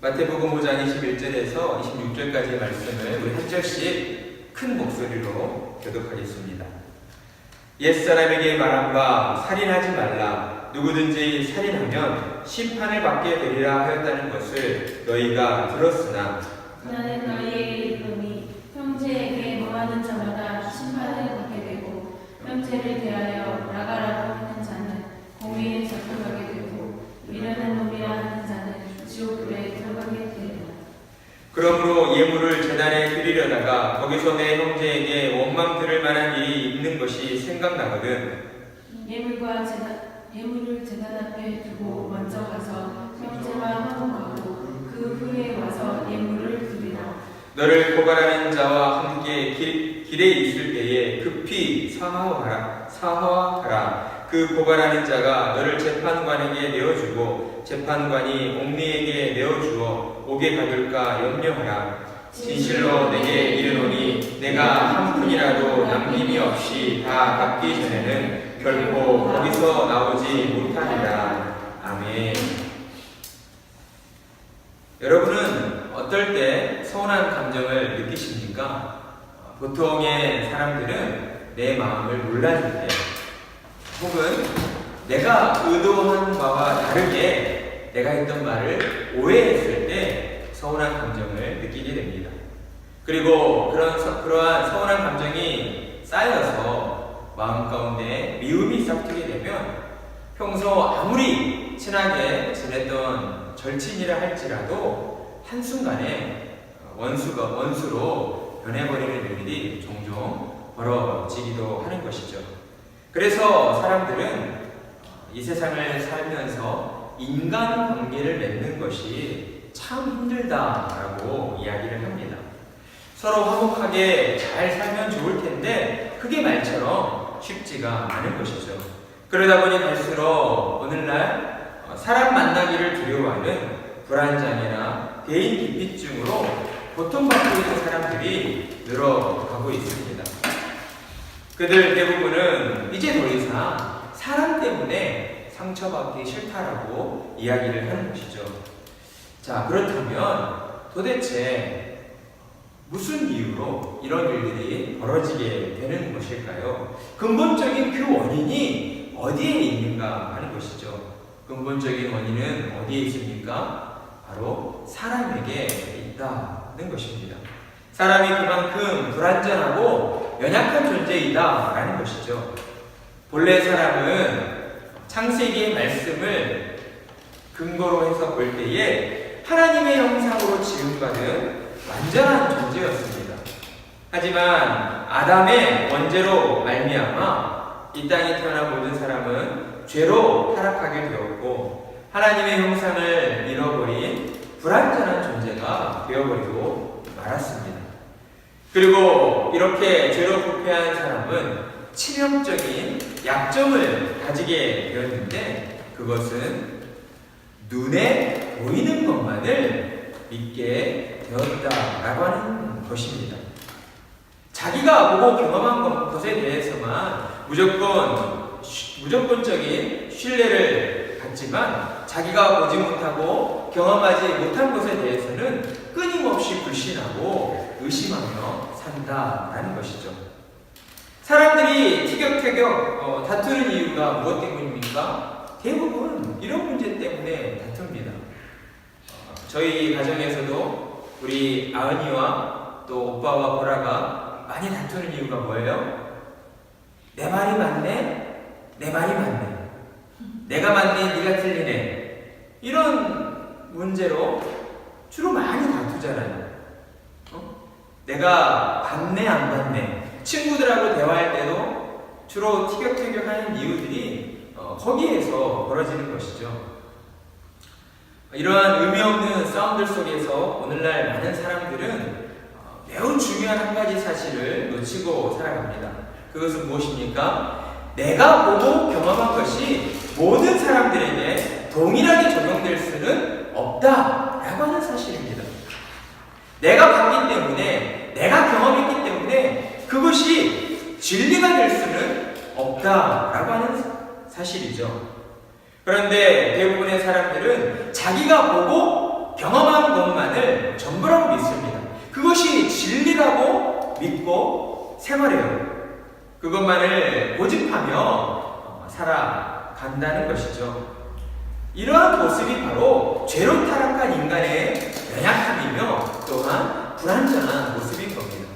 마태복음 5장 21절에서 26절까지의 말씀을 우리 한 절씩 큰 목소리로 교독하겠습니다. 옛사람에게 말한 바 살인하지 말라. 누구든지 살인하면 심판을 받게 되리라 하였다는 것을 너희가 들었으나 나는 너희에게 이르노니 형제에게 뭐하는 자마다 심판을 받게 되고 형제를 대하여 나가라고 하는 자는 공의에 잡혀가게 되고 미련한 놈이라 하는 자는 지옥불에 들어가게 되리라. 그러므로 예물을 제단에 드리려다가 거기서 내 형제에게 원망 들을 만한 일이 있는 것이 생각나거든. 예물을 제단 앞에 두고 먼저 가서 형제와 화목하고 그 후에 와서 예물을 드리라. 너를 고발하는 자와 함께 길에 있을 때에 급히 사화하라. 그 고발하는 자가 너를 재판관에게 내어주고 재판관이 옥리에게 내어주어 옥에 가둘까 염려하라. 진실로 내게 이르노니 내가 한 푼이라도 남김이 없이 다 갚기 전에는 결코 거기서 나오지 못하리라. 아멘. 여러분은 어떨 때 서운한 감정을 느끼십니까? 보통의 사람들은 내 마음을 몰라줄 때, 혹은 내가 의도한 바와 다르게 내가 했던 말을 오해했을 때 서운한 감정을 느끼게 됩니다. 그리고 그러한 서운한 감정이 쌓여서 마음 가운데 미움이 싹트게 되면 평소 아무리 친하게 지냈던 절친이라 할지라도 한순간에 원수로 변해버리는 일이 종종 벌어지기도 하는 것이죠. 그래서 사람들은 이 세상을 살면서 인간관계를 맺는 것이 참 힘들다라고 이야기를 합니다. 서로 화목하게 잘 살면 좋을 텐데 그게 말처럼 쉽지가 않은 것이죠. 그러다 보니 갈수록 오늘날 사람 만나기를 두려워하는 불안장애나 대인 기피증으로 고통받고 있는 사람들이 늘어가고 있습니다. 그들 대부분은 이제 더 이상 사람 때문에 상처받기 싫다라고 이야기를 하는 것이죠. 자, 그렇다면 도대체 무슨 이유로 이런 일들이 벌어지게 되는 것일까요? 근본적인 그 원인이 어디에 있는가 하는 것이죠. 근본적인 원인은 어디에 있습니까? 바로 사람에게 있다는 것입니다. 사람이 그만큼 불완전하고 연약한 존재이다라는 것이죠. 본래 사람은 창세기의 말씀을 근거로 해서 볼 때에 하나님의 형상으로 지음받은 완전한 존재였습니다. 하지만 아담의 원죄로 말미암아 이 땅에 태어난 모든 사람은 죄로 타락하게 되었고 하나님의 형상을 잃어버린 불완전한 존재가 되어버리고 말았습니다. 그리고 이렇게 죄로 부패한 사람은 치명적인 약점을 가지게 되었는데 그것은 눈에 보이는 것만을 믿게 되었다라고 하는 것입니다. 자기가 보고 경험한 것에 대해서만 무조건적인 신뢰를 갖지만 자기가 보지 못하고 경험하지 못한 것에 대해서는 끊임없이 불신하고 의심하며 산다라는 것이죠. 사람들이 티격태격 다투는 이유가 무엇 때문입니까? 대부분 이런 문제 때문에 다툽니다. 저희 가정에서도 우리 아은이와 또 오빠와 보라가 많이 다투는 이유가 뭐예요? 내 말이 맞네? 내 말이 맞네. 내가 맞네? 네가 틀리네. 이런 문제로 주로 많이 다투잖아요. 내가 받네 안 받네. 친구들하고 대화할 때도 주로 티격태격하는 이유들이 거기에서 벌어지는 것이죠. 이러한 의미 없는 싸움들 속에서 오늘날 많은 사람들은 매우 중요한 한 가지 사실을 놓치고 살아갑니다. 그것은 무엇입니까? 내가 보고 경험한 것이 모든 사람들에게 동일하게 적용될 수는 없다라고 하는 사실입니다. 내가 봤기 때문에, 내가 경험했기 때문에 그것이 진리가 될 수는 없다라고 하는 사실이죠. 그런데 대부분의 사람들은 자기가 보고 경험한 전부라고 믿습니다. 그것이 진리라고 믿고 생활해요. 그것만을 고집하며 살아간다는 것이죠. 이러한 모습이 바로 죄로 타락한 인간의 연약함이며 또한 불완전한 모습인 겁니다.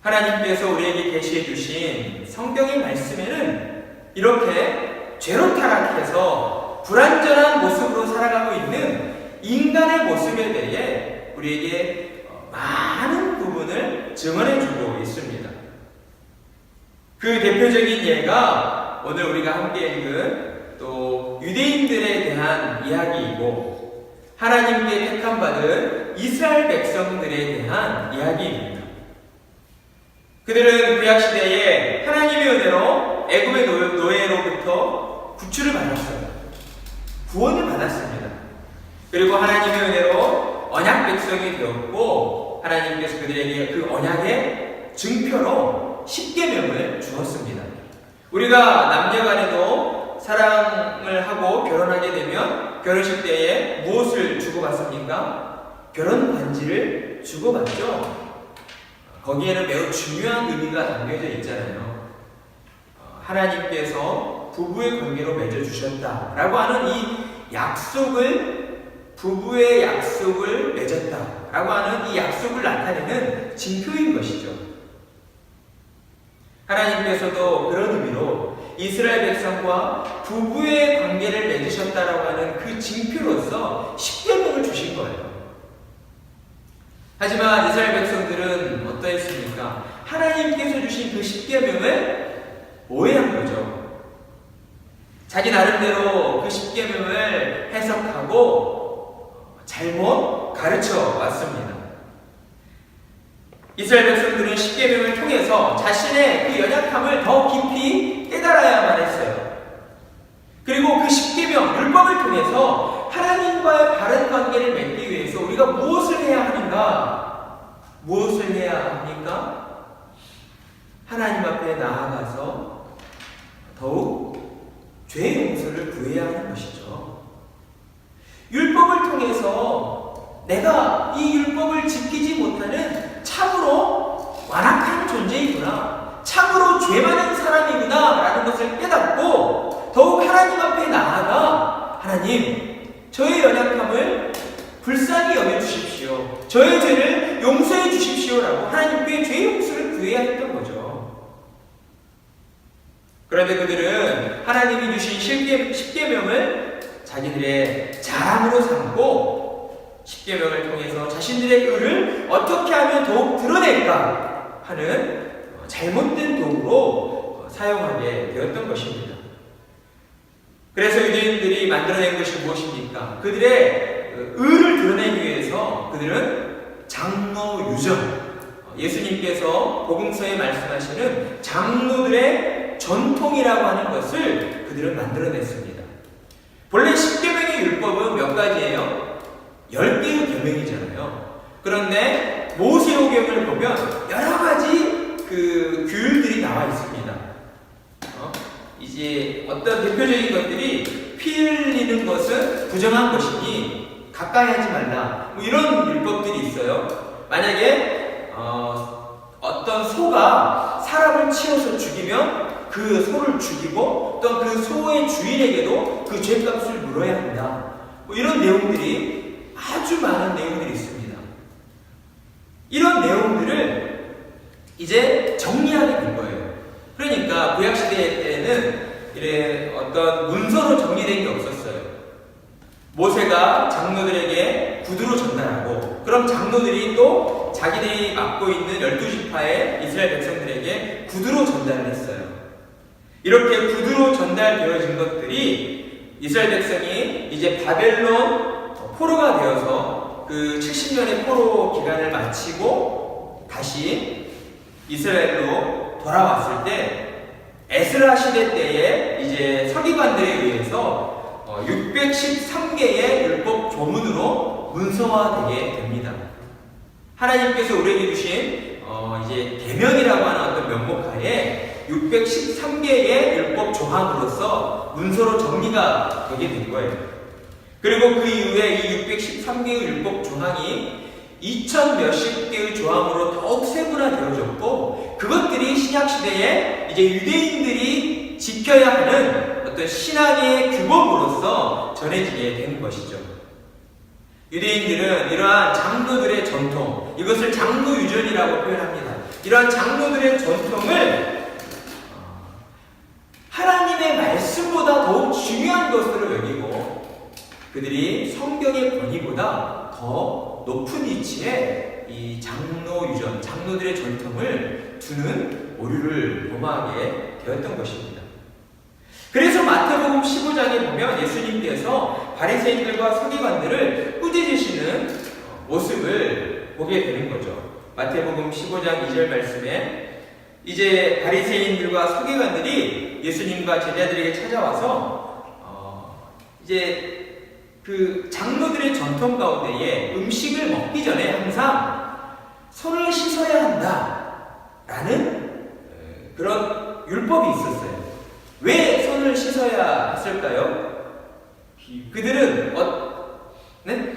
하나님께서 우리에게 계시해 주신 성경의 말씀에는 이렇게 죄로 타락해서 불완전한 모습으로 살아가고 있는 인간의 모습에 대해 우리에게 많은 부분을 증언해주고 있습니다. 그 대표적인 예가 오늘 우리가 함께 읽은 또 유대인들에 대한 이야기이고 하나님께 택함받은 이스라엘 백성들에 대한 이야기입니다. 그들은 구약시대에 하나님의 은혜로 애굽의 노예로부터 구출을 받았어요. 구원을 받았습니다. 그리고 하나님의 은혜로 언약 백성이 되었고 하나님께서 그들에게 그 언약의 증표로 십계명을 주었습니다. 우리가 남녀간에도 사랑을 하고 결혼하게 되면 결혼식 때에 무엇을 주고받습니까? 결혼 반지를 주고받죠. 거기에는 매우 중요한 의미가 담겨져 있잖아요. 하나님께서 부부의 관계로 맺어주셨다라고 하는 이 약속을, 부부의 약속을 맺었다라고 하는 이 약속을 나타내는 징표인 것이죠. 하나님께서도 그런 의미로 이스라엘 백성과 부부의 관계를 맺으셨다라고 하는 그 징표로서 십계명을 주신 거예요. 하지만 이스라엘 백성들은 어떠했습니까? 하나님께서 주신 그 십계명을 오해한 거죠. 자기 나름대로 그 십계명을 해석하고 잘못 가르쳐 왔습니다. 이스라엘 백성들은 십계명을 통해서 자신의 그 연약함을 더 깊이 깨달아야만 했어요. 그리고 그 십계명, 율법을 통해서 하나님과의 바른 관계를 맺기 위해서 우리가 무엇을 해야 하는가? 무엇을 해야 합니까? 하나님 앞에 나아가서 더욱 죄의 용서를 구해야 하는 것이죠. 율법을 통해서 내가 이 율법을 지키지 못하는 참으로 완악한 존재이구나, 참으로 죄 많은 사람이구나 라는 것을 깨닫고 더욱 하나님 앞에 나아가 하나님, 저의 연약함을 불쌍히 여겨주십시오, 저의 죄를 용서해 주십시오라고 하나님께 죄의 용서를 구해야 했던 거죠. 그런데 그들은 하나님이 주신 십계명을 자기들의 자랑으로 삼고 십계명을 통해서 자신들의 의를 어떻게 하면 더욱 드러낼까 하는 잘못된 도구로 사용하게 되었던 것입니다. 그래서 유대인들이 만들어낸 것이 무엇입니까? 그들의 의를 드러내기 위해서 그들은 장로 유전, 예수님께서 복음서에 말씀하시는 장로들의 전통이라고 하는 것을 그들은 만들어냈습니다. 본래 십계명의 율법은 몇 가지예요? 10개의 계명이잖아요. 그런데 모세오경을 보면 여러 가지 그 규율들이 나와 있습니다. 이제 어떤 대표적인 것들이 피 흘리는 것은 부정한 것이니 가까이 하지 말라, 뭐 이런 율법들이 있어요. 만약에 어떤 소가 사람을 치어서 죽이면 그 소를 죽이고 또 그 소의 주인에게도 그 죄값을 물어야 한다, 뭐 이런 내용들이 아주 많은 내용들이 있습니다. 이런 내용들을 이제 정리하게 된 거예요. 그러니까 구약시대 때는 이래 어떤 문서로 정리된 게 없었어요. 모세가 장로들에게 구두로 전달하고 그럼 장로들이 또 자기들이 맡고 있는 12지파의 이스라엘 백성들에게 구두로 전달을 했어요. 이렇게 구두로 전달되어진 것들이 이스라엘 백성이 이제 바벨론 포로가 되어서 그 70년의 포로 기간을 마치고 다시 이스라엘로 돌아왔을 때 에스라 시대 때에 이제 서기관들에 의해서 613개의 율법 조문으로 문서화되게 됩니다. 하나님께서 우리에게 주신 이제 계명이라고 하는 어떤 명목하에 613개의 율법 조항으로서 문서로 정리가 되게 된 거예요. 그리고 그 이후에 이 213개의 율법 조항이 2000 몇십 개의 조항으로 더욱 세분화되어졌고, 그것들이 신약시대에 이제 유대인들이 지켜야 하는 어떤 신앙의 규범으로서 전해지게 된 것이죠. 유대인들은 이러한 장로들의 전통, 이것을 장로유전이라고 표현합니다. 이러한 장로들의 전통을 하나님의 말씀보다 더욱 중요한 것으로 여기고, 그들이 성경의 권위보다 더 높은 위치에 이 장로유전, 장로들의 전통을 두는 오류를 범하게 되었던 것입니다. 그래서 마태복음 15장에 보면 예수님께서 바리새인들과 서기관들을 꾸짖으시는 모습을 보게 되는 거죠. 마태복음 15장 2절 말씀에 이제 바리새인들과 서기관들이 예수님과 제자들에게 찾아와서 이제 그 장로들의 전통 가운데에 음식을 먹기 전에 항상 손을 씻어야 한다라는 그런 율법이 있었어요. 왜 손을 씻어야 했을까요? 그들은 네?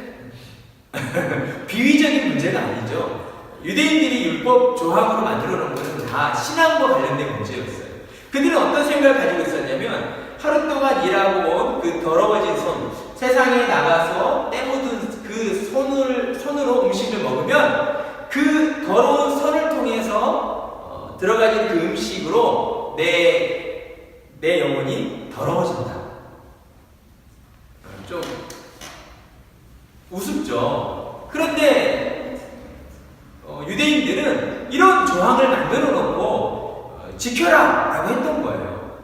비위적인 문제가 아니죠. 유대인들이 율법 조항으로 만들어 놓은 것은 다 신앙과 관련된 문제였어요. 그들은 어떤 생각을 가지고 있었냐면, 하루 동안 일하고 온 그 더러워진 손, 세상에 나가서 때 묻은 그 손으로 음식을 먹으면 그 더러운 손을 통해서 들어가진 그 음식으로 내 영혼이 더러워진다. 좀 우습죠. 그런데 유대인들은 이런 조항을 만들어 놓고 지켜라 라고 했던 거예요.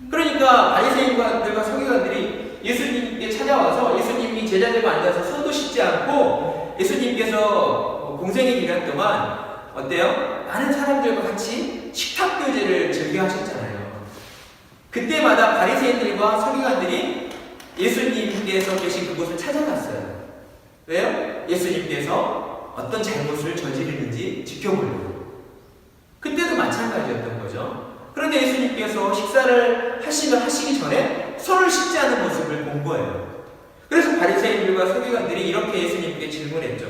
그러니까 바리새인들과 서기관들이 예수님께 찾아와서 예수님이 제자들과 앉아서 손도 씻지 않고 예수님께서 공생의 기간 동안 어때요? 많은 사람들과 같이 식탁교제를 즐겨 하셨잖아요. 그때마다 바리새인들과 서기관들이 예수님께서 계신 그곳을 찾아갔어요. 왜요? 예수님께서 어떤 잘못을 저지르는지 지켜보려고. 그때도 마찬가지였던 거죠. 그런데 예수님께서 식사를 하시기 전에 손을 씻지 않은 모습을 본 거예요. 그래서 바리새인들과 서기관들이 이렇게 예수님께 질문했죠.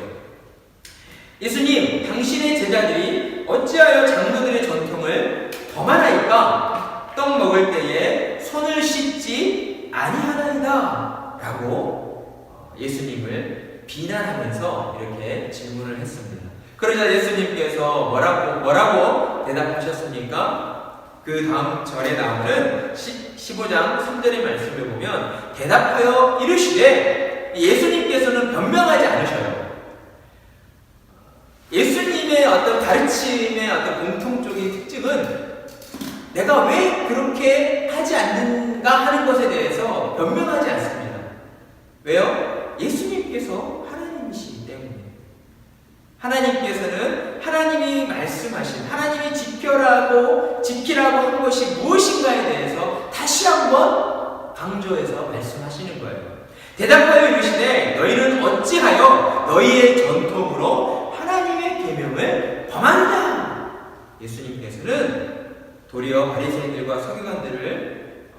예수님, 당신의 제자들이 어찌하여 장로들의 전통을 범하나이까? 떡 먹을 때에 손을 씻지 아니하나이다 라고 예수님을 비난하면서 이렇게 질문을 했습니다. 그러자 예수님께서 뭐라고 대답하셨습니까? 그 다음 절에 나오는 15장 3절의 말씀을 보면 대답하여 이르시되, 예수님께서는 변명하지 않으셔요. 예수님의 어떤 가르침의 어떤 공통적인 특징은 내가 왜 그렇게 하지 않는가 하는 것에 대해서 변명하지 않습니다. 왜요? 예수님께서 하나님이시기 때문에. 하나님께서는 하나님이 말씀하신, 하나님이 지키라고 한 것이 무엇인가에 대해서 다시 한번 강조해서 말씀하시는 거예요. 대답하여 이르시되, 너희는 어찌하여 너희의 전통으로 하나님의 계명을 범하느냐? 예수님께서는 도리어 바리새인들과 서기관들을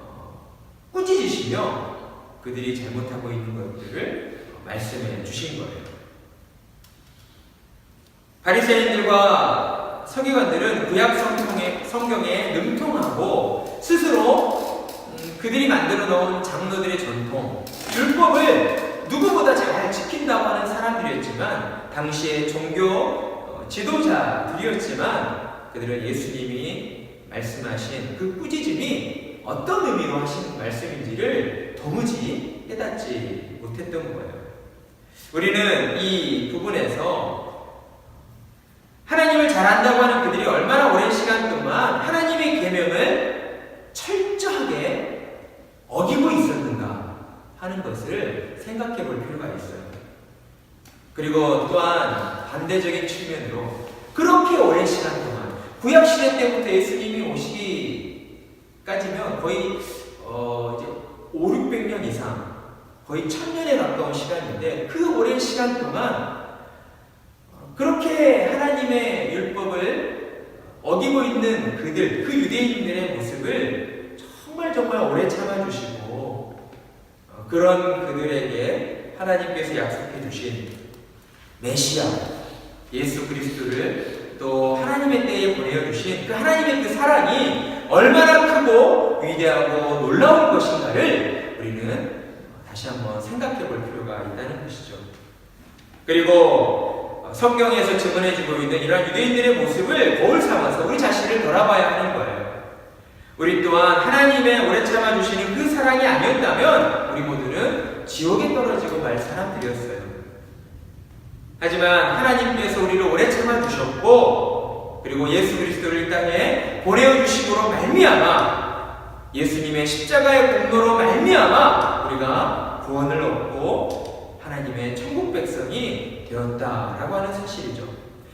꾸짖으시며 그들이 잘못하고 있는 것들을 말씀해 주신 거예요. 바리새인들과 서기관들은 구약 성경에 능통하고 스스로 그들이 만들어 놓은 장로들의 전통, 율법을 누구보다 잘 지킨다고 하는 사람들이었지만, 당시의 종교 지도자들이었지만, 그들은 예수님이 말씀하신 그 꾸짖음이 어떤 의미로 하신 말씀인지를 도무지 깨닫지 못했던 거예요. 우리는 이 부분에서 하나님을 잘 안다고 하는 그들이 얼마나 오랜 시간 동안 하나님의 계명을 철저하게 어기고 있었는가 하는 것을 생각해 볼 필요가 있어요. 그리고 또한 반대적인 측면으로 그렇게 오랜 시간 동안, 구약시대 때부터 예수님이 오시기까지면 거의 이제 500~600년 이상, 거의 1000년에 가까운 시간인데, 그 오랜 시간 동안 그렇게 하나님의 율법을 어기고 있는 그들, 그 유대인들의 모습을 정말 오래 참아주시고, 그런 그들에게 하나님께서 약속해 주신 메시아 예수 그리스도를 또 하나님의 때에 보내어 주신 그 하나님의 그 사랑이 얼마나 크고 위대하고 놀라운 것인가를 우리는 다시 한번 생각해 볼 필요가 있다는 것이죠. 그리고 성경에서 증언해주고 있는 이러한 유대인들의 모습을 거울 삼아서 우리 자신을 돌아봐야 하는 거예요. 우리 또한 하나님의 오래 참아주시는 그 사랑이 아니었다면 우리 모두는 지옥에 떨어지고 말 사람들이었어요. 하지만 하나님께서 우리를 오래 참아주셨고 그리고 예수 그리스도를 이 땅에 보내어주심으로 말미암아 예수님의 십자가의 공로로 말미암아 우리가 구원을 얻고 하나님의 천국 백성이 되었다라고 하는 사실이죠.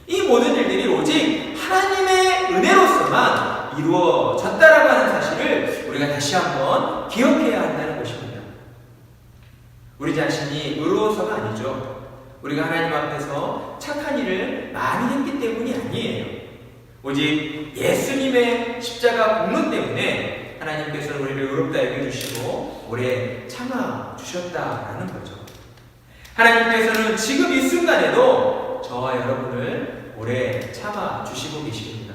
이 모든 일들이 오직 하나님의 은혜로서만 이루어졌다라고 하는 사실을 우리가 다시 한번 기억해야 한다는 것입니다. 우리 자신이 의로워서가 아니죠. 우리가 하나님 앞에서 착한 일을 많이 했기 때문이 아니에요. 오직 예수님의 십자가 공로 때문에 하나님께서는 우리를 의롭다 여겨주시고 오래 참아주셨다라는 거죠. 하나님께서는 지금 이 순간에도 저와 여러분을 오래 참아주시고 계십니다.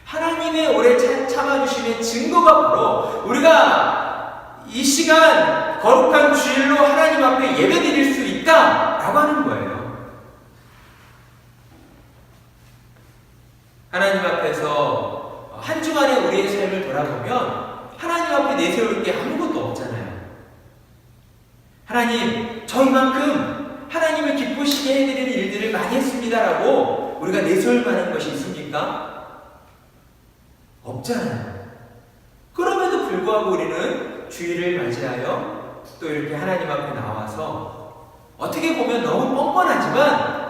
하나님의 오래 참아주심의 증거가 바로 우리가 이 시간 거룩한 주일로 하나님 앞에 예배드릴 수 있다라고 하는 거예요. 하나님 앞에서 한 주간의 우리의 삶을 돌아보면 하나님 앞에 내세울 게 아무것도 없잖아요. 하나님, 저희만큼 하나님을 기쁘시게 해드리는 일들을 많이 했습니다라고 우리가 내세울 만한 것이 있습니까? 없잖아요. 그럼에도 불구하고 우리는 주일을 맞이하여 또 이렇게 하나님 앞에 나와서 어떻게 보면 너무 뻔뻔하지만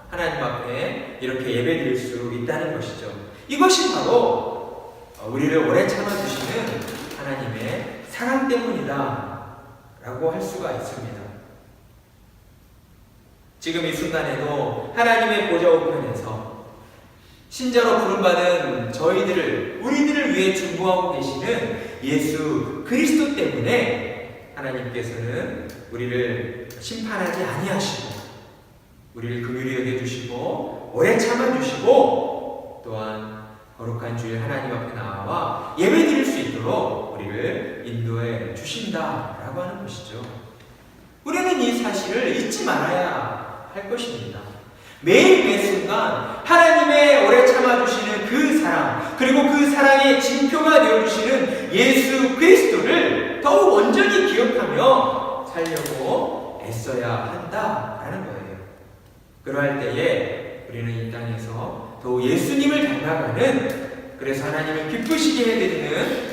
하나님 앞에 이렇게 예배드릴 수 있다는 것이죠. 이것이 바로 우리를 오래 참아주시는 하나님의 사랑 때문이다 라고 할 수가 있습니다. 지금 이 순간에도 하나님의 보좌 우편에서 신자로 부름받은 우리들을 위해 중보하고 계시는 예수 그리스도 때문에 하나님께서는 우리를 심판하지 아니하시고 우리를 긍휼히 여겨주시고 오래 참아주시고 또한 거룩한 주일 하나님 앞에 나와 예배드릴 수 있도록 우리를 인도해 주신다라고 하는 것이죠. 우리는 이 사실을 잊지 말아야 할 것입니다. 매일 매 순간 하나님의 오래 참아주시는 그 사랑 그리고 그 사랑의 징표가 되어주시는 예수 그리스도를 더욱 온전히 기억하며 살려고 애써야 한다라는 거예요. 그러할 때에 우리는 이 땅에서 더욱 예수님을 닮아가는 그래서 하나님을 기쁘시게 해드리는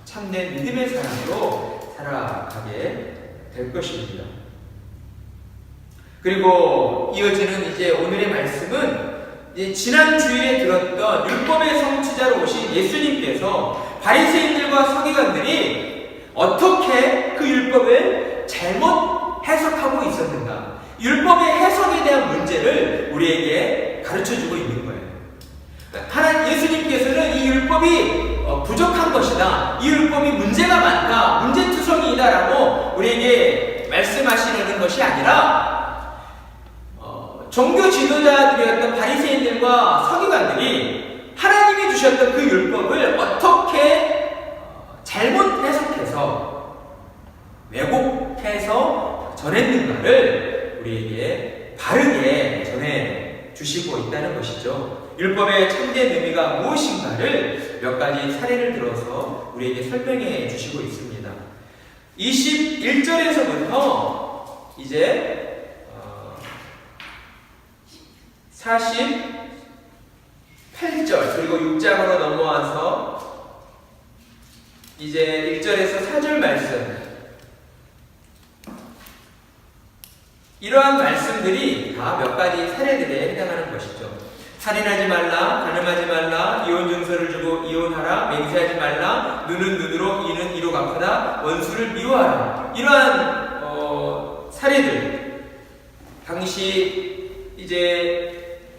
참된 믿음의 사람으로 살아가게 될 것입니다. 그리고 이어지는 이제 오늘의 말씀은 이제 지난 주일에 들었던 율법의 성취자로 오신 예수님께서 바리새인들과 서기관들이 어떻게 그 율법을 잘못 해석하고 있었는가, 율법의 해석에 대한 문제를 우리에게 가르쳐주고 있는 거예요. 예수님께서는 이 율법이 부족한 것이다, 이 율법이 문제가 많다, 문제투성이다라고 우리에게 말씀하시려는 것이 아니라 종교 지도자들이었던 바리새인들과 서기관들이 하나님이 주셨던 그 율법을 어떻게 잘못 해석해서 왜곡해서 전했는가를 우리에게 바르게 전해 주시고 있다는 것이죠. 율법의 참된 의미가 무엇인가를 몇 가지 사례를 들어서 우리에게 설명해 주시고 있습니다. 21절에서부터 이제 48절 그리고 6장으로 넘어와서 이제 1절에서 4절 말씀, 이러한 말씀들이 다 몇 가지 사례들에 해당하는 것이죠. 살인하지 말라, 간음하지 말라, 이혼 증서를 주고 이혼하라, 맹세하지 말라, 눈은 눈으로 이는 이로 갚으라, 원수를 미워하라. 이러한 사례들, 당시 이제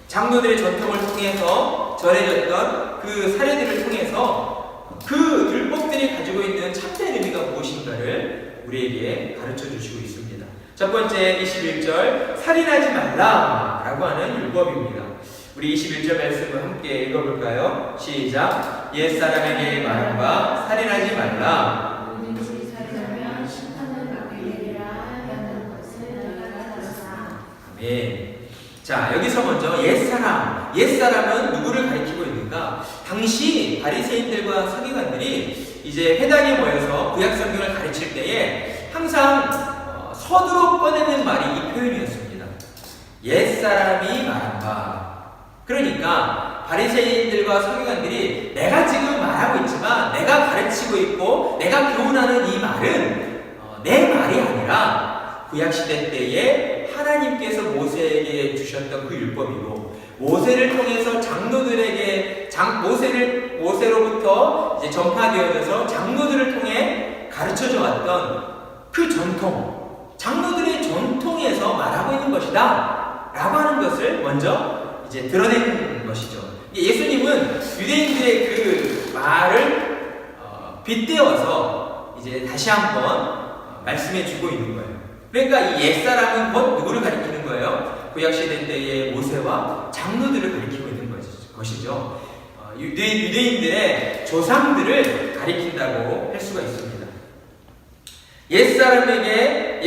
장로들의 전통을 통해서 전해졌던 그 사례들을 통해서 그 율법들이 가지고 있는 참된 의미가 무엇인가를 우리에게 가르쳐 주시고 있습니다. 첫 번째 21절 살인하지 말라라고 하는 율법입니다. 우리 21절 말씀을 함께 읽어볼까요? 시작. 옛사람에게 말한 바 살인하지 말라. 누구든지 살인하면 심판을 받게 되리라 하는 것을 너희가 들었으나. 아멘. 자, 여기서 먼저 옛사람은 누구를 가리키고 있는가? 당시 바리새인들과 서기관들이 이제 회당에 모여서 구약 성경을 가르칠 때에 항상 서두로 꺼내는 말이 이 표현이었습니다. 옛사람이 말한 바. 그러니까 바리새인들과 서기관들이 내가 지금 말하고 있지만, 내가 가르치고 있고 내가 교훈하는 이 말은 내 말이 아니라 구약시대 때에 하나님께서 모세에게 주셨던 그 율법이고, 모세를 통해서 장로들에게 모세로부터 이제 전파되어져서 장로들을 통해 가르쳐져 왔던 그 전통, 장로들의 전통에서 말하고 있는 것이다 라고 하는 것을 먼저 이제 드러낸 것이죠. 예수님은 유대인들의 그 말을 빗대어서 이제 다시 한번 말씀해 주고 있는 거예요. 그러니까 이 옛사람은 곧 누구를 가리키는 거예요? 구약시대 때의 모세와 장로들을 가리키고 있는 것이죠. 유대인들의 조상들을 가리킨다고 할 수가 있습니다. 옛사람에게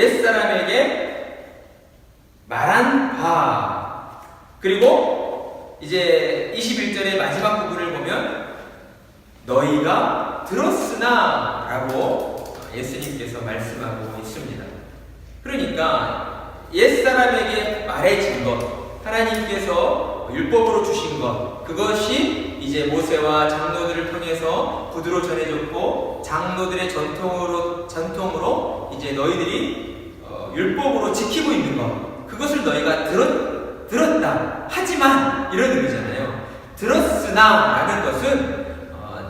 말한 바. 그리고 이제 21절의 마지막 부분을 보면 너희가 들었으나 라고 예수님께서 말씀하고 있습니다. 그러니까 옛사람에게 말해진 것, 하나님께서 율법으로 주신 것, 그것이 이제 모세와 장로들을 통해서 구두로 전해졌고, 장로들의 전통으로 이제 너희들이 율법으로 지키고 있는 것, 그것을 너희가 들었다. 하지만 이런 의미잖아요. 들었으나 라는 것은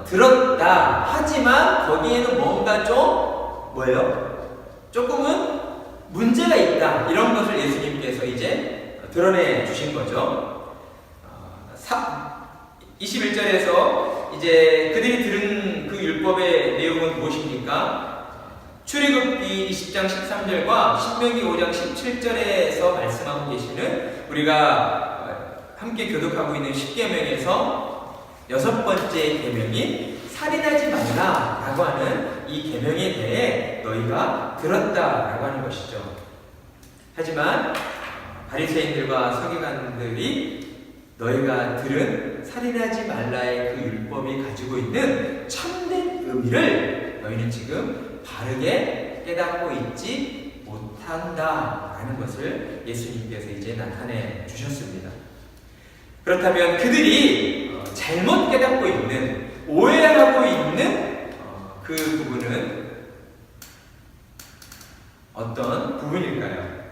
들었다. 하지만 거기에는 뭔가 좀 조금은 문제가 있다. 이런 것을 예수님께서 이제 드러내 주신 거죠. 21절에서 이제 그들이 들은 그 율법의 내용은 무엇입니까? 출애굽기 20장 13절과 신명기 5장 17절에서 말씀하고 계시는, 우리가 함께 교독하고 있는 10계명에서 여섯 번째 계명인 살인하지 말라라고 하는 이 계명에 대해 너희가 들었다라고 하는 것이죠. 하지만 바리새인들과 서기관들이 너희가 들은 살인하지 말라의 그 율법이 가지고 있는 참된 의미를 너희는 지금 바르게 깨닫고 있지 못한다라는 것을 예수님께서 이제 나타내 주셨습니다. 그렇다면 그들이 잘못 깨닫고 있는, 오해하고 있는 그 부분은 어떤 부분일까요?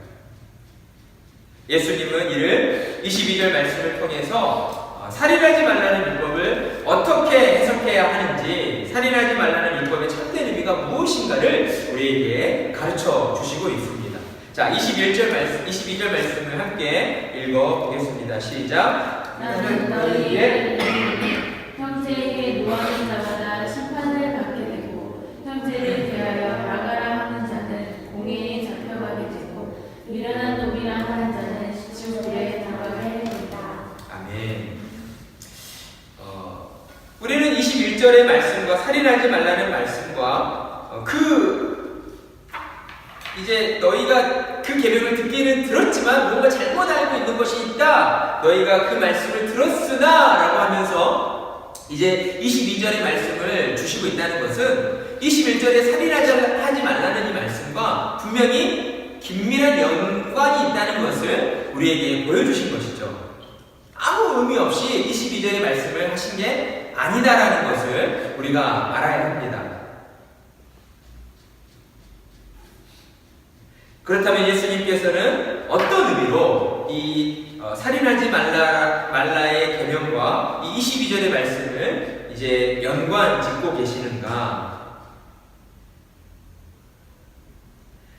예수님은 이를 22절 말씀을 통해서 살인하지 말라는 율법을 어떻게 해석해야 하는지, 살인하지 말라는 율법의 참된 의미가 무엇인가를 우리에게 가르쳐 주시고 있습니다. 자, 22절 말씀을 함께 읽어보겠습니다. 시작. 나는 너희에게 형제에게 노하는 자마다 심판을 받게 되고, 형제를 대하여 나가라 하는 자는 공회에 잡혀가게 되고, 미련한 놈이라 하는 자는 지옥불에 들어가게 된다. 아멘. 우리는 21절의 말씀과 살인하지 말라는 말씀과 이제 너희가 그 계명을 듣기는 들었지만 뭔가 잘못 알고 있는 것이 있다. 너희가 그 말씀을 들었으나 라고 하면서 이제 22절의 말씀을 주시고 있다는 것은 21절에 살인하지 말라는 이 말씀과 분명히 긴밀한 연관이 있다는 것을 우리에게 보여주신 것이죠. 아무 의미 없이 22절의 말씀을 하신 게 아니다라는 것을 우리가 알아야 합니다. 그렇다면 예수님께서는 어떤 의미로 이 살인하지 말라의 계명과 이 22절의 말씀을 이제 연관 짓고 계시는가?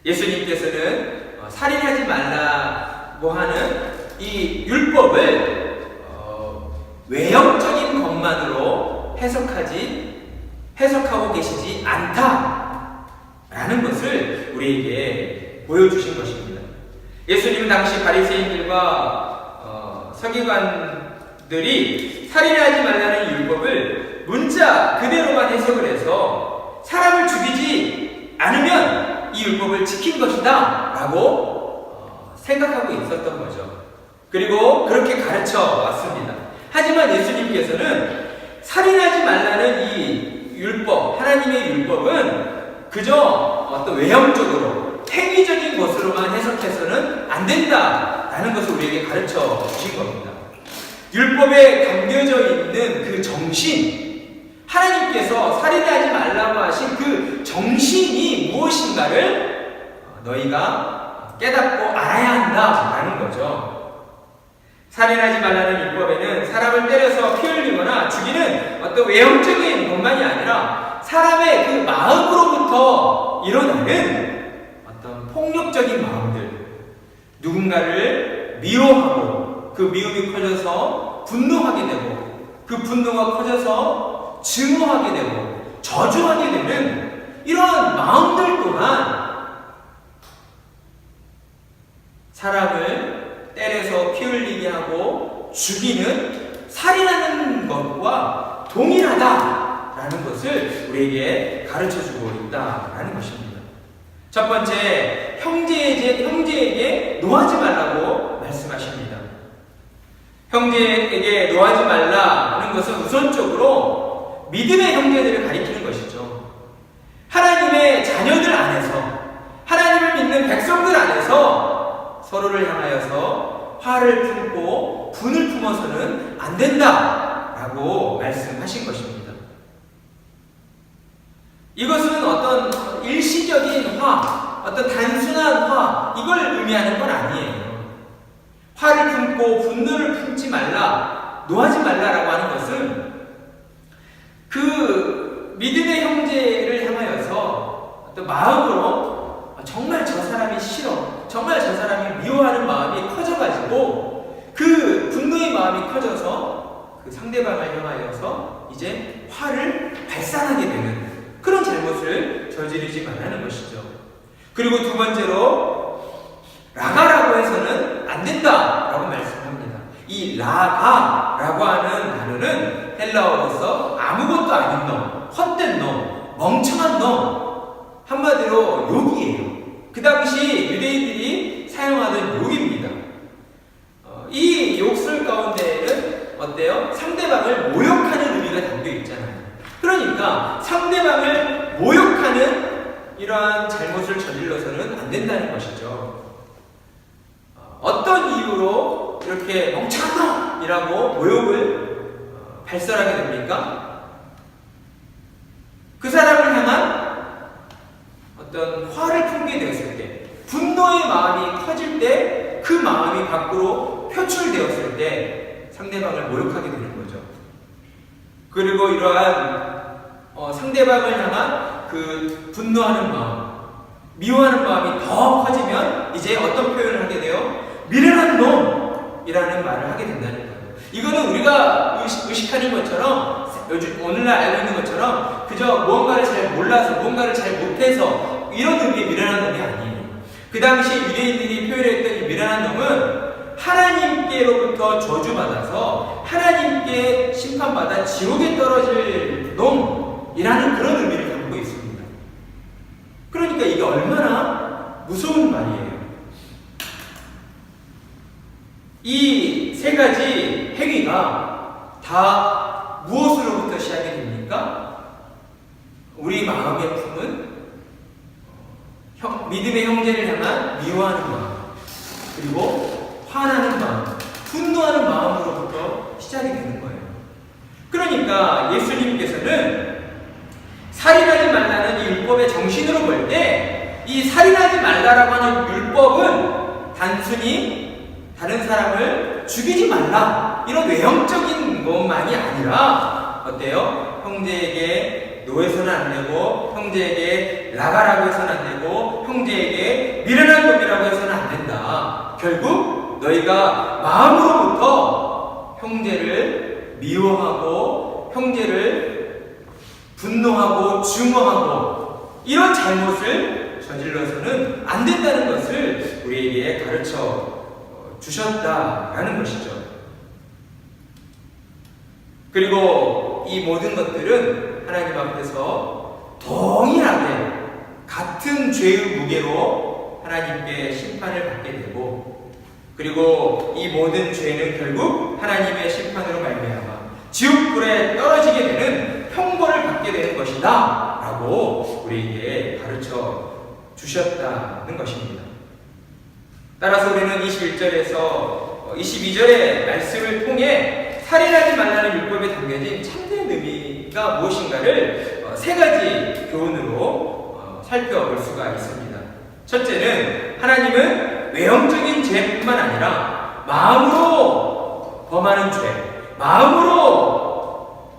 예수님께서는 살인하지 말라고 하는 이 율법을 외형적인 것만으로 해석하고 계시지 않다라는 것을 우리에게 보여주신 것입니다. 예수님 당시 바리새인들과 서기관들이 살인하지 말라는 율법을 문자 그대로만 해석을 해서 사람을 죽이지 않으면 이 율법을 지킨 것이다 라고 생각하고 있었던 거죠. 그리고 그렇게 가르쳐 왔습니다. 하지만 예수님께서는 살인하지 말라는 이 율법, 하나님의 율법은 그저 어떤 외형적으로 행위적인 것으로만 해석해서는 안 된다라는 것을 우리에게 가르쳐 주신 겁니다. 율법에 담겨져 있는 그 정신, 하나님께서 살인하지 말라고 하신 그 정신이 무엇인가를 너희가 깨닫고 알아야 한다라는 거죠. 살인하지 말라는 율법에는 사람을 때려서 피 흘리거나 죽이는 어떤 외형적인 것만이 아니라 사람의 그 마음으로부터 일어나는 어떤 폭력적인 마음들, 누군가를 미워하고 그 미움이 커져서 분노하게 되고 그 분노가 커져서 증오하게 되고 저주하게 되는 이런 마음들 또한 사람을 때려서 피 흘리게 하고 죽이는 살인하는 것과 동일하다라는 것을 우리에게 가르쳐주고 있다라는 것입니다. 첫 번째, 형제에게 노하지 말라고 말씀하십니다. 형제에게 노하지 말라는 것은 우선적으로 믿음의 형제들을 가리키는 것이죠. 하나님의 자녀들 안에서, 하나님을 믿는 백성들 안에서 서로를 향하여서 화를 품고 분을 품어서는 안 된다라고 말씀하신 것입니다. 이것은 어떤 일시적인 화, 어떤 단순한 화, 이걸 의미하는 건 아니에요. 화를 품고 분노를 품지 말라, 노하지 말라라고 하는 것은 그 믿음의 형제를 향하여서 어떤 마음으로 정말 저 사람이 싫어, 정말 저 사람이 미워하는 마음이 커져가지고 그 분노의 마음이 커져서 그 상대방을 향하여서 이제 화를 발산하게 되는 그런 잘못을 저지르지 말라는 것이죠. 그리고 두 번째로 라가라고 해서는 안 된다라고 말씀합니다. 이 라가라고 하는 단어는 헬라어로서 아무것도 아닌 놈, 헛된 놈, 멍청한 놈, 한마디로 욕이에요. 그 당시 유대인들이 사용하던 욕입니다. 이 욕설 가운데에는 어때요? 상대방을 모욕하는 의미가 담겨 있잖아요. 그러니까 상대방을 모욕하는 이러한 잘못을 저질러서는 안 된다는 것이죠. 어떤 이유로 이렇게 멍청한 놈이라고 모욕을 발설하게 됩니까? 그 사람을 향한 어떤 화를 품게 되었을 때, 분노의 마음이 커질 때, 그 마음이 밖으로 표출되었을 때 상대방을 모욕하게 되는 거죠. 그리고 이러한 상대방을 향한 그 분노하는 마음, 미워하는 마음이 더 커지면 이제 어떤 표현을 하게 돼요? 미련한 놈이라는 말을 하게 된다는 거예요. 이거는 우리가 의식하는 것처럼, 요즘 오늘날 알고 있는 것처럼 그저 무언가를 잘 몰라서, 무언가를 잘 못해서 이런 의미의 미련한 놈이 아니에요. 그 당시 유대인들이 표현했던 이 미련한 놈은 하나님께로부터 저주받아서 하나님께 심판받아 지옥에 떨어질 놈이라는 그런 의미를 담고 있습니다. 그러니까 이게 얼마나 무서운 말이에요. 이 세 가지 행위가 다 무엇으로부터 시작이 됩니까? 우리 마음에 품은 믿음의 형제를 향한 미워하는 마음, 그리고 화나는 마음, 분노하는 마음으로부터 시작이 되는 거예요. 그러니까 예수님께서는 살인하지 말라는 이 율법의 정신으로 볼 때 이 살인하지 말라라고 하는 율법은 단순히 다른 사람을 죽이지 말라, 이런 외형적인 것만이 아니라 어때요? 형제에게 노해서는 안 되고, 형제에게 라가라고 해서는 안 되고, 형제에게 미련한 놈이라고 해서는 안 된다. 결국 너희가 마음으로부터 형제를 미워하고 형제를 분노하고 증오하고 이런 잘못을 저질러서는 안 된다는 것을 우리에게 가르쳐 주셨다라는 것이죠. 그리고 이 모든 것들은 하나님 앞에서 동일하게 같은 죄의 무게로 하나님께 심판을 받게 되고, 그리고 이 모든 죄는 결국 하나님의 심판으로 말미암아 지옥불에 떨어지게 되는 형벌을 받게 되는 것이다 라고 우리에게 가르쳐 주셨다는 것입니다. 따라서 우리는 21절에서 22절의 말씀을 통해 살인하지 말라는 율법에 담겨진 참된 의미가 무엇인가를 세 가지 교훈으로 살펴볼 수가 있습니다. 첫째는 하나님은 외형적인 죄뿐만 아니라 마음으로 범하는 죄, 마음으로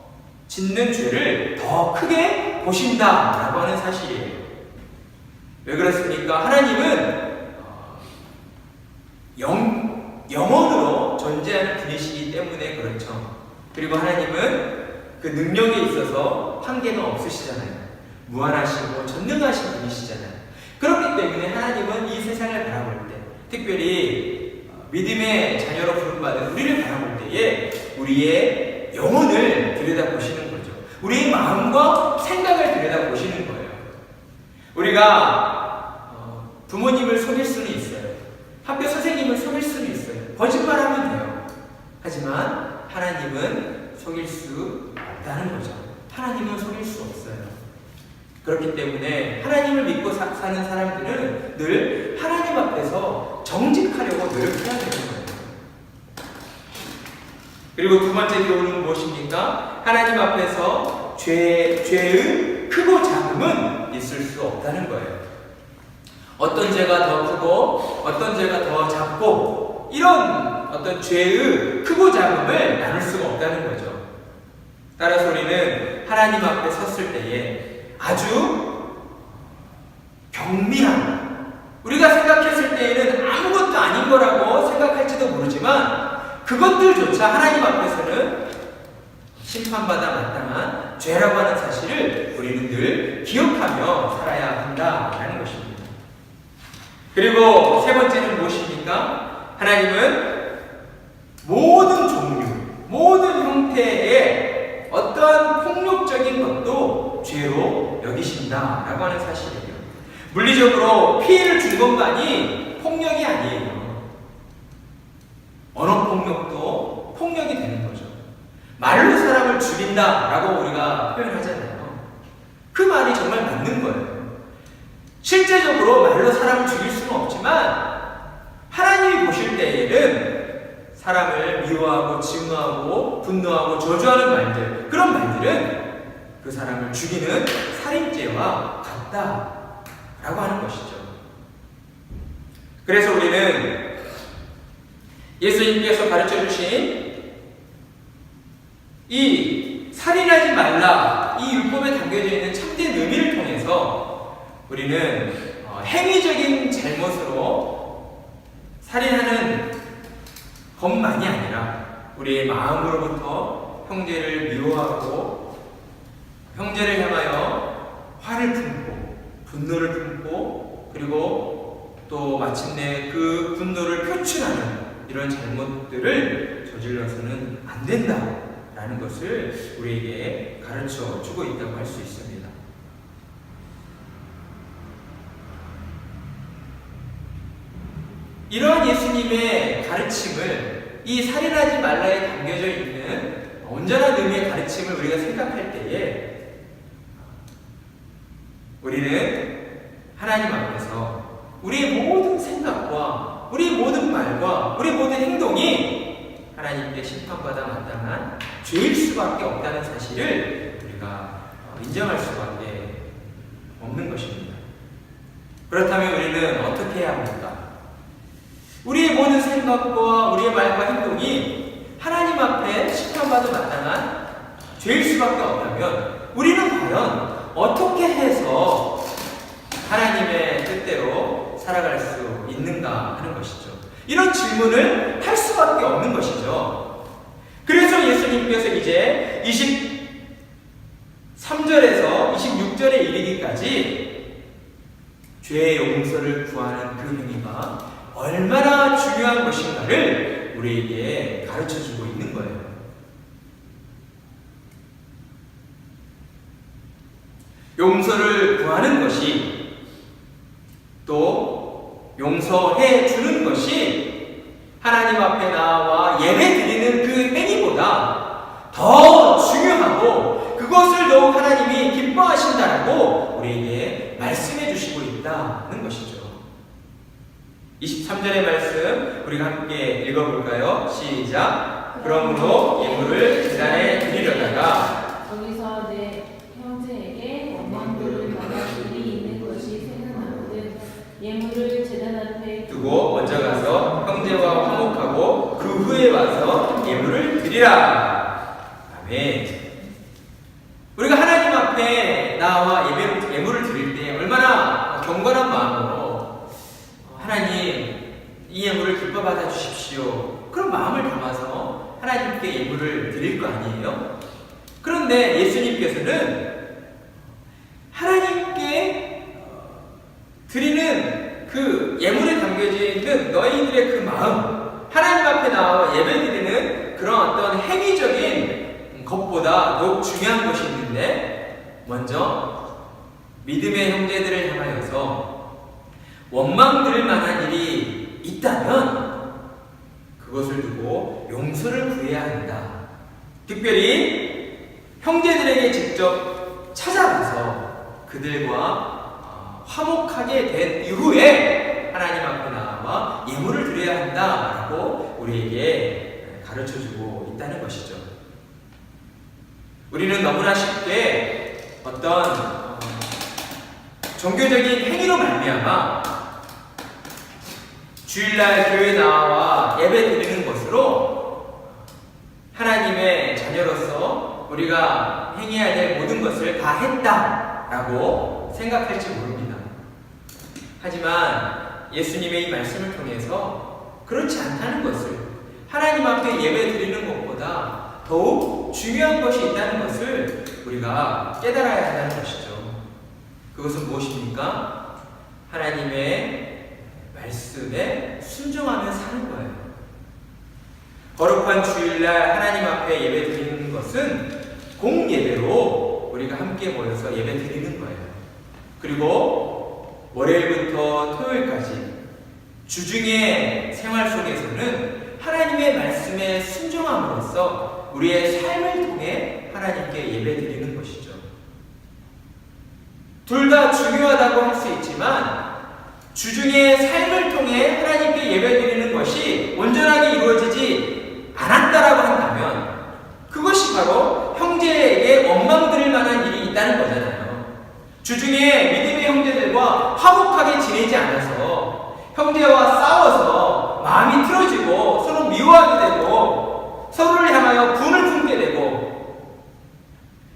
짓는 죄를 더 크게 보신다라고 하는 사실이에요. 왜 그렇습니까? 하나님은 영원으로 존재하는 분이시기 때문에 그렇죠. 그리고 하나님은 그 능력에 있어서 한계가 없으시잖아요. 무한하시고 전능하신 분이시잖아요. 그렇기 때문에 하나님은 이 세상을 바라볼 때, 특별히 믿음의 자녀로 부름받은 우리를 바라볼 때에 우리의 영혼을 들여다보시는 거죠. 우리의 마음과 생각을 들여다보시는 거예요. 우리가 부모님을 속일 수는 있어요. 학교 선생님을 속일 수는 있어요. 거짓말하면 돼요. 하지만 하나님은 속일 수 없다는 거죠. 하나님은 속일 수 없어요. 그렇기 때문에 하나님을 믿고 사는 사람들은 늘 하나님 앞에서 정직하려고 노력해야 되는 거예요. 그리고 두 번째 교훈은 무엇입니까? 하나님 앞에서 죄의 크고 작음은 있을 수 없다는 거예요. 어떤 죄가 더 크고 어떤 죄가 더 작고 이런 어떤 죄의 크고 작음을 나눌 수가 없다는 거죠. 따라서 우리는 하나님 앞에 섰을 때에 아주 경밀한, 우리가 생각했을 때에는 아무것도 아닌 거라고 생각할지도 모르지만 그것들조차 하나님 앞에서는 심판받아 마땅한 죄라고 하는 사실을 우리는 늘 기억하며 살아야 한다라는 것입니다. 그리고 세 번째는 무엇입니까? 하나님은 모든 종류, 모든 형태의 어떠한 폭력적인 것도 죄로 여기신다라고 하는 사실이에요. 물리적으로 피해를 준 것만이 폭력이 아니에요. 언어 폭력도 폭력이 되는 거죠. 말로 사람을 죽인다라고 우리가 표현하잖아요. 그 말이 정말 맞는 거예요. 실제적으로 말로 사람을 죽일 수는 없지만 하나님이 보실 때에는 사람을 미워하고 증오하고 분노하고 저주하는 말들, 그런 말들은 그 사람을 죽이는 살인죄와 같다라고 하는 것이죠. 그래서 우리는 예수님께서 가르쳐 주신 이 살인하지 말라, 이 율법에 담겨져 있는 참된 의미를 통해서 우리는 행위적인 잘못으로 살인하는 것만이 아니라 우리의 마음으로부터 형제를 미워하고 형제를 향하여 화를 품고 분노를 품고 그리고 또 마침내 그 분노를 표출하는 이런 잘못들을 저질러서는 안 된다라는 것을 우리에게 가르쳐 주고 있다고 할 수 있습니다. 이러한 예수님의 가르침을, 이 살인하지 말라에 담겨져 있는 온전한 의미의 가르침을 우리가 생각할 때에 우리는 하나님 앞에서 우리의 모든 생각과 우리의 모든 말과 우리의 모든 행동이 하나님께 심판받아 마땅한 죄일 수밖에 없다는 사실을 우리가 인정할 수밖에 없는 것입니다. 그렇다면 우리는 어떻게 해야 합니까? 우리의 모든 생각과 우리의 말과 행동이 하나님 앞에 심판받아 마땅한 죄일 수밖에 없다면 우리는 과연 어떻게 해서 하나님의 뜻대로 살아갈 수 있는가 하는 것이죠. 이런 질문을 할 수밖에 없는 것이죠. 그래서 예수님께서 이제 23절에서 26절에 이르기까지 죄의 용서를 구하는 그 행위가 얼마나 중요한 것인가를 우리에게 가르쳐주고 있는 거예요. 용서를 구하는 것이, 또 용서해 주는 것이 하나님 앞에 나와 예배 드리는 그 행위보다 더 중요하고, 그것을 더욱 하나님이 기뻐하신다라고 우리에게 말씀해 주시고 있다는 것이죠. 23절의 말씀 우리가 함께 읽어볼까요? 시작. 그러므로 예물을 제단에 드리려다가 거기서 내 형제에게 원망들을 받아 일이 있는 것이 생각나거든. 예물을 제단 앞에 두고 먼저 가서 형제와 화목하고 그 후에 와서 예물을 드리라. 아멘. 우리가 하나님 앞에 나와 예물을 드릴 때 얼마나 경건한 마음으로 하나님 이 예물을 기뻐 받아 주십시오, 그런 마음을 담아서 하나님께 예물을 드릴 거 아니에요? 그런데 예수님께서는 하나님께 드리는 그 예물에 담겨져 있는 너희들의 그 마음, 하나님 앞에 나와 예배드리는 그런 어떤 행위적인 것보다 더욱 중요한 것이 있는데, 먼저 믿음의 형제들을 향하여서 원망될 만한 일이 있다면 그것을 두고 용서를 구해야 한다. 특별히 형제들에게 직접 찾아가서 그들과 화목하게 된 이후에 하나님 앞에 나와 예물을 드려야 한다라고 우리에게 가르쳐주고 있다는 것이죠. 우리는 너무나 쉽게 어떤 종교적인 행위로 말미암아 주일날 교회 나와 예배 드리는 것으로 하나님의 자녀로서 우리가 행해야 될 모든 것을 다 했다라고 생각할지 모릅니다. 하지만 예수님의 이 말씀을 통해서 그렇지 않다는 것을, 하나님 앞에 예배 드리는 것보다 더욱 중요한 것이 있다는 것을 우리가 깨달아야 한다는 것이죠. 그것은 무엇입니까? 하나님의 말씀에 순종하며 사는 거예요. 거룩한 주일날 하나님 앞에 예배 드리는 것은 공예배로 우리가 함께 모여서 예배 드리는 거예요. 그리고 월요일부터 토요일까지 주중의 생활 속에서는 하나님의 말씀에 순종함으로써 우리의 삶을 통해 하나님께 예배 드리는 것이죠. 둘 다 중요하다고 할 수 있지만 주중의 삶을 통해 하나님께 예배드리는 것이 온전하게 이루어지지 않았다라고 한다면 그것이 바로 형제에게 원망드릴 만한 일이 있다는 거잖아요. 주중에 믿음의 형제들과 화목하게 지내지 않아서 형제와 싸워서 마음이 틀어지고 서로 미워하게 되고 서로를 향하여 분을 품게 되고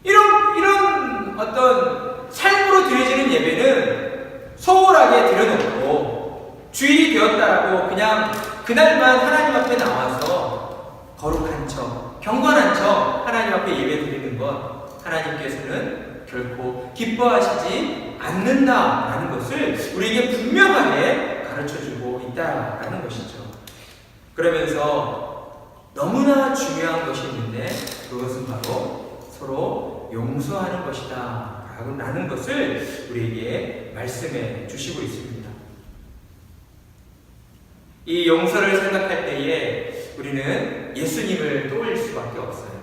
이런 어떤 삶으로 드려지는 예배는 소홀하게 드려놓고 주일이 되었다라고 그냥 그날만 하나님 앞에 나와서 거룩한 척, 경건한 척 하나님 앞에 예배 드리는 것, 하나님께서는 결코 기뻐하시지 않는다라는 것을 우리에게 분명하게 가르쳐주고 있다라는 것이죠. 그러면서 너무나 중요한 것이 있는데 그것은 바로 서로 용서하는 것이다 라는 것을 우리에게 말씀해 주시고 있습니다. 이 용서를 생각할 때에 우리는 예수님을 떠올릴 수밖에 없어요.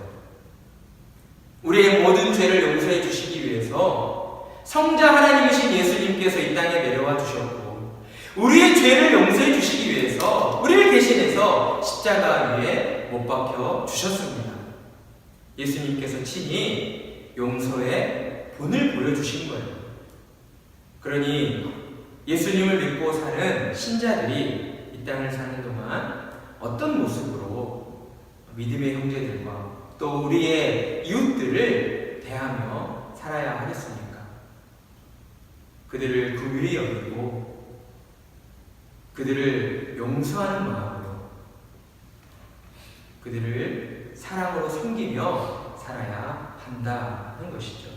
우리의 모든 죄를 용서해 주시기 위해서 성자 하나님이신 예수님께서 이 땅에 내려와 주셨고, 우리의 죄를 용서해 주시기 위해서 우리를 대신해서 십자가 위에 못 박혀 주셨습니다. 예수님께서 친히 용서의 본을 보여주신 거예요. 그러니 예수님을 믿고 사는 신자들이 이 땅을 사는 동안 어떤 모습으로 믿음의 형제들과 또 우리의 이웃들을 대하며 살아야 하겠습니까? 그들을 긍휼히 여기고 그들을 용서하는 마음으로 그들을 사랑으로 섬기며 살아야 한다는 것이죠.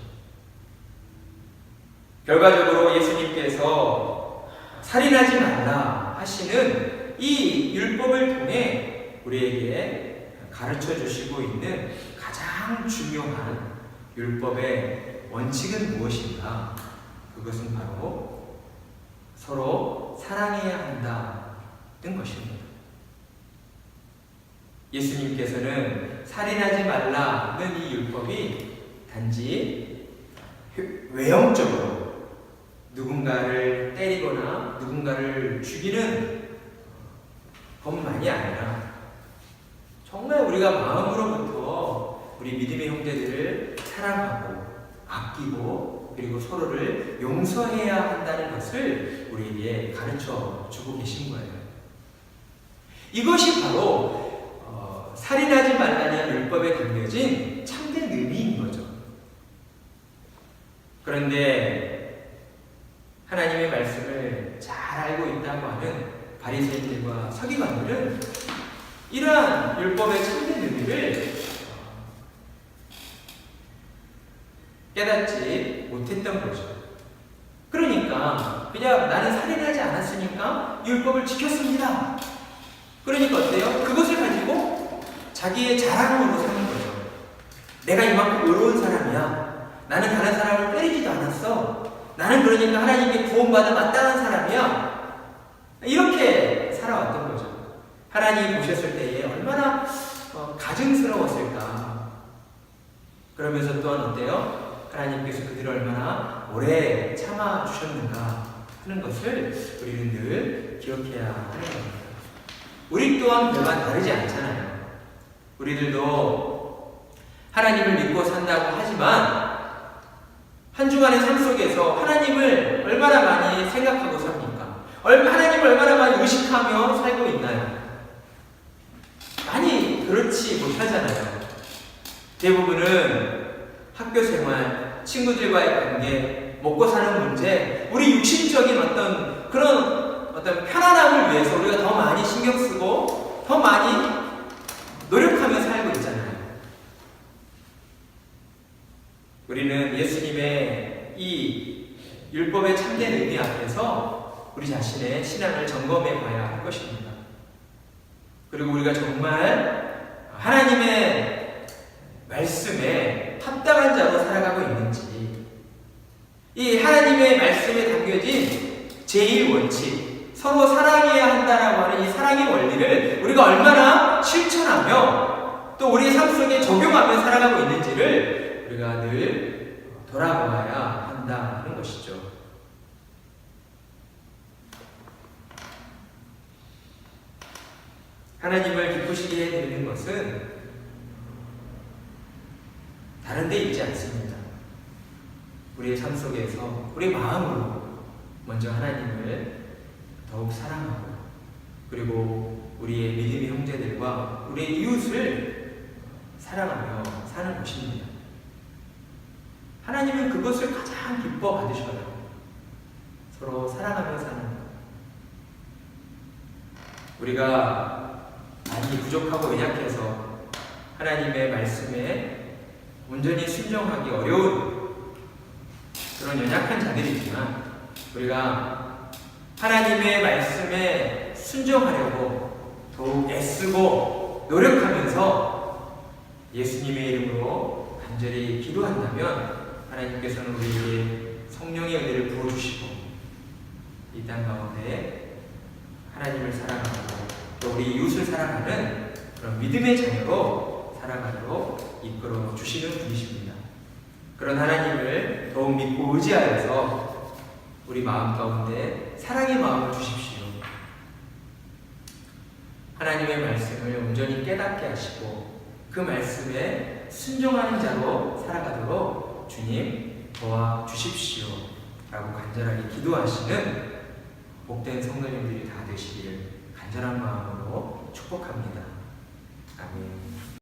결과적으로 예수님께서 살인하지 말라 하시는 이 율법을 통해 우리에게 가르쳐 주시고 있는 가장 중요한 율법의 원칙은 무엇인가? 그것은 바로 서로 사랑해야 한다는 것입니다. 예수님께서는 살인하지 말라는 이 율법이 단지 외형적으로 누군가를 때리거나 누군가를 죽이는 것만이 아니라 정말 우리가 마음으로부터 우리 믿음의 형제들을 사랑하고 아끼고 그리고 서로를 용서해야 한다는 것을 우리에게 가르쳐 주고 계신 거예요. 이것이 바로 살인하지 말라는 율법에 담겨진 참된 의미인 거죠. 그런데 하나님의 말씀을 잘 알고 있다고 하는 바리새인들과 서기관들은 이러한 율법의 참된 의미를 깨닫지 못했던 거죠. 그러니까 그냥 나는 살인하지 않았으니까 율법을 지켰습니다. 그러니까 어때요? 그것을 가지고 자기의 자랑으로 사는 거죠. 내가 이만큼 의로운 사람이야. 나는 다른 사람을 때리지도 않았어. 나는 그러니까 하나님께 구원받아 마땅한 사람이야. 이렇게 살아왔던 거죠. 하나님이 보셨을 때에 얼마나 가증스러웠을까. 그러면서 또한 어때요? 하나님께서 그들을 얼마나 오래 참아주셨는가 하는 것을 우리는 늘 기억해야 하는 겁니다. 우리 또한 별반 다르지 않잖아요. 우리들도 하나님을 믿고 산다고 하지만 한 주간의 삶 속에서 하나님을 얼마나 많이 생각하고 삽니까? 하나님을 얼마나 많이 의식하며 살고 있나요? 많이 그렇지 못하잖아요. 대부분은 학교 생활, 친구들과의 관계, 먹고 사는 문제, 우리 육신적인 그런 편안함을 위해서 우리가 더 많이 신경 쓰고 더 많이 노력하며 살고 있잖아요. 우리는 예수님의 이 율법의 참된 의미 앞에서 우리 자신의 신앙을 점검해 봐야 할 것입니다. 그리고 우리가 정말 하나님의 말씀에 합당한 자로 살아가고 있는지, 이 하나님의 말씀에 담겨진 제1원칙, 서로 사랑해야 한다라고 하는 이 사랑의 원리를 우리가 얼마나 실천하며 또 우리의 삶 속에 적용하며 살아가고 있는지를 우리가 늘 돌아보아야 한다는 것이죠. 하나님을 기쁘시게 해드리는 것은 다른 데 있지 않습니다. 우리의 삶 속에서 우리 마음으로 먼저 하나님을 더욱 사랑하고 그리고 우리의 믿음의 형제들과 우리의 이웃을 사랑하며 사는 것입니다. 하나님은 그것을 가장 기뻐 받으셔요. 서로 사랑하며 사는 것. 우리가 많이 부족하고 연약해서 하나님의 말씀에 온전히 순종하기 어려운 그런 연약한 자들이지만 우리가 하나님의 말씀에 순종하려고 더욱 애쓰고 노력하면서 예수님의 이름으로 간절히 기도한다면 하나님께서는 우리에게 성령의 은혜를 부어주시고 이 땅 가운데 하나님을 사랑하고 또 우리 이웃을 사랑하는 그런 믿음의 자녀로 살아가도록 이끌어 주시는 분이십니다. 그런 하나님을 더욱 믿고 의지하여서 우리 마음 가운데 사랑의 마음을 주십시오. 하나님의 말씀을 온전히 깨닫게 하시고 그 말씀에 순종하는 자로 살아가도록 주님 도와주십시오 라고 간절하게 기도하시는 복된 성도님들이 다 되시기를 간절한 마음으로 축복합니다. 아멘.